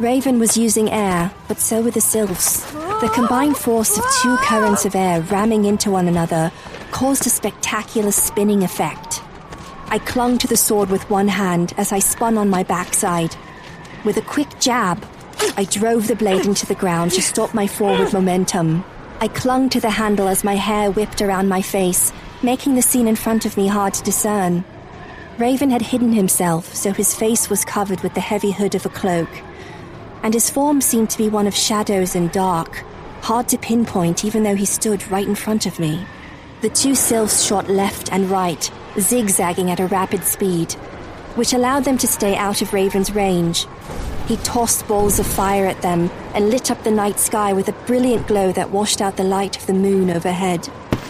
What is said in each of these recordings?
Raven was using air, but so were the sylphs. The combined force of two currents of air ramming into one another caused a spectacular spinning effect. I clung to the sword with one hand as I spun on my backside. With a quick jab, I drove the blade into the ground to stop my forward momentum. I clung to the handle as my hair whipped around my face, making the scene in front of me hard to discern. Raven had hidden himself, so his face was covered with the heavy hood of a cloak, and his form seemed to be one of shadows and dark, hard to pinpoint even though he stood right in front of me. The two sylphs shot left and right, zigzagging at a rapid speed, which allowed them to stay out of Raven's range. He tossed balls of fire at them and lit up the night sky with a brilliant glow that washed out the light of the moon overhead.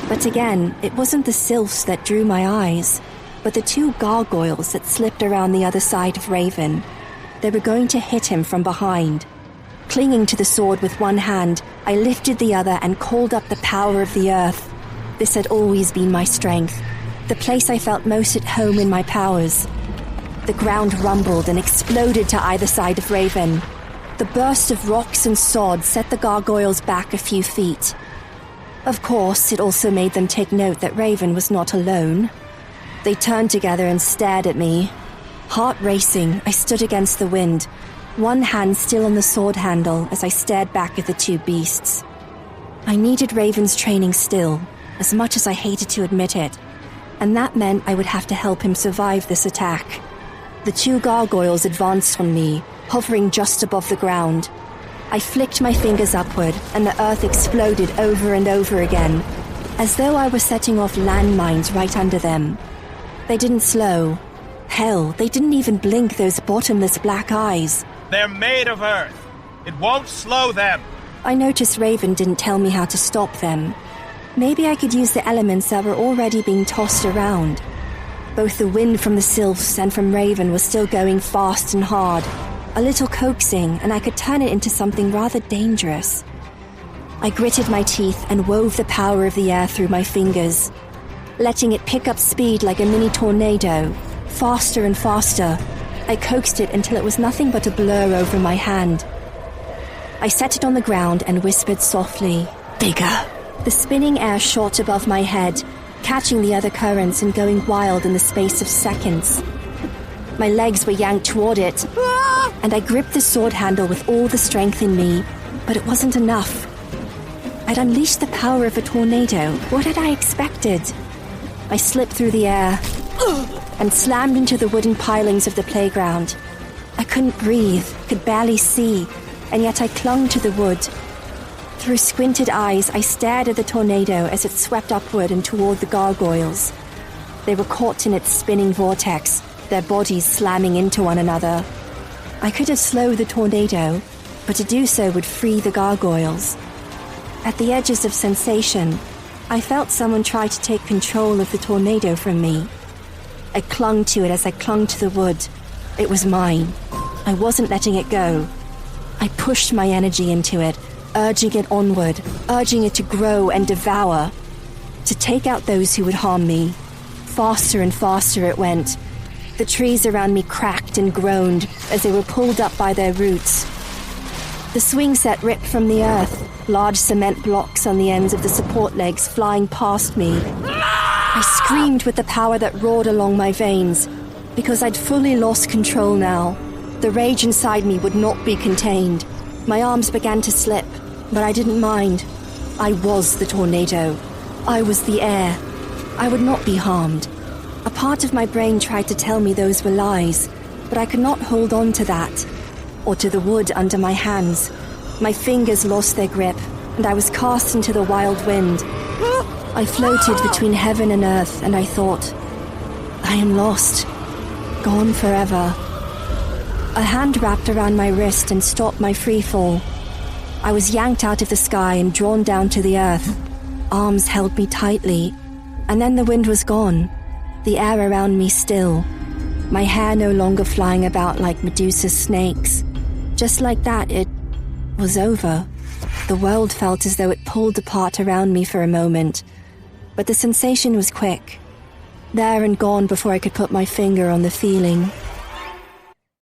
But again, it wasn't the sylphs that drew my eyes, but the two gargoyles that slipped around the other side of Raven. They were going to hit him from behind. Clinging to the sword with one hand, I lifted the other and called up the power of the earth. This had always been my strength, the place I felt most at home in my powers. The ground rumbled and exploded to either side of Raven. The burst of rocks and sod set the gargoyles back a few feet. Of course, it also made them take note that Raven was not alone. They turned together and stared at me. Heart racing, I stood against the wind, one hand still on the sword handle as I stared back at the two beasts. I needed Raven's training still, as much as I hated to admit it, and that meant I would have to help him survive this attack. The two gargoyles advanced on me, hovering just above the ground. I flicked my fingers upward, and the earth exploded over and over again, as though I was setting off landmines right under them. They didn't slow. Hell, they didn't even blink those bottomless black eyes. They're made of earth. It won't slow them. I noticed Raven didn't tell me how to stop them. Maybe I could use the elements that were already being tossed around. Both the wind from the sylphs and from Raven was still going fast and hard, a little coaxing, and I could turn it into something rather dangerous. I gritted my teeth and wove the power of the air through my fingers, letting it pick up speed like a mini tornado, faster and faster. I coaxed it until it was nothing but a blur over my hand. I set it on the ground and whispered softly, "Bigger." The spinning air shot above my head, catching the other currents and going wild in the space of seconds. My legs were yanked toward it, and I gripped the sword handle with all the strength in me, but it wasn't enough. I'd unleashed the power of a tornado. What had I expected? I slipped through the air and slammed into the wooden pilings of the playground. I couldn't breathe, could barely see, and yet I clung to the wood. Through squinted eyes, I stared at the tornado as it swept upward and toward the gargoyles. They were caught in its spinning vortex, their bodies slamming into one another. I could have slowed the tornado, but to do so would free the gargoyles. At the edges of sensation, I felt someone try to take control of the tornado from me. I clung to it as I clung to the wood. It was mine. I wasn't letting it go. I pushed my energy into it, urging it onward, urging it to grow and devour, to take out those who would harm me. Faster and faster it went. The trees around me cracked and groaned as they were pulled up by their roots. The swing set ripped from the earth, large cement blocks on the ends of the support legs flying past me. I screamed with the power that roared along my veins, because I'd fully lost control now. The rage inside me would not be contained. My arms began to slip, but I didn't mind. I was the tornado. I was the air. I would not be harmed. A part of my brain tried to tell me those were lies, but I could not hold on to that, or to the wood under my hands. My fingers lost their grip, and I was cast into the wild wind. I floated between heaven and earth, and I thought, I am lost, gone forever. A hand wrapped around my wrist and stopped my free fall. I was yanked out of the sky and drawn down to the earth. Arms held me tightly, and then the wind was gone, the air around me still, my hair no longer flying about like Medusa's snakes. Just like that, it was over. The world felt as though it pulled apart around me for a moment, but the sensation was quick, there and gone before I could put my finger on the feeling.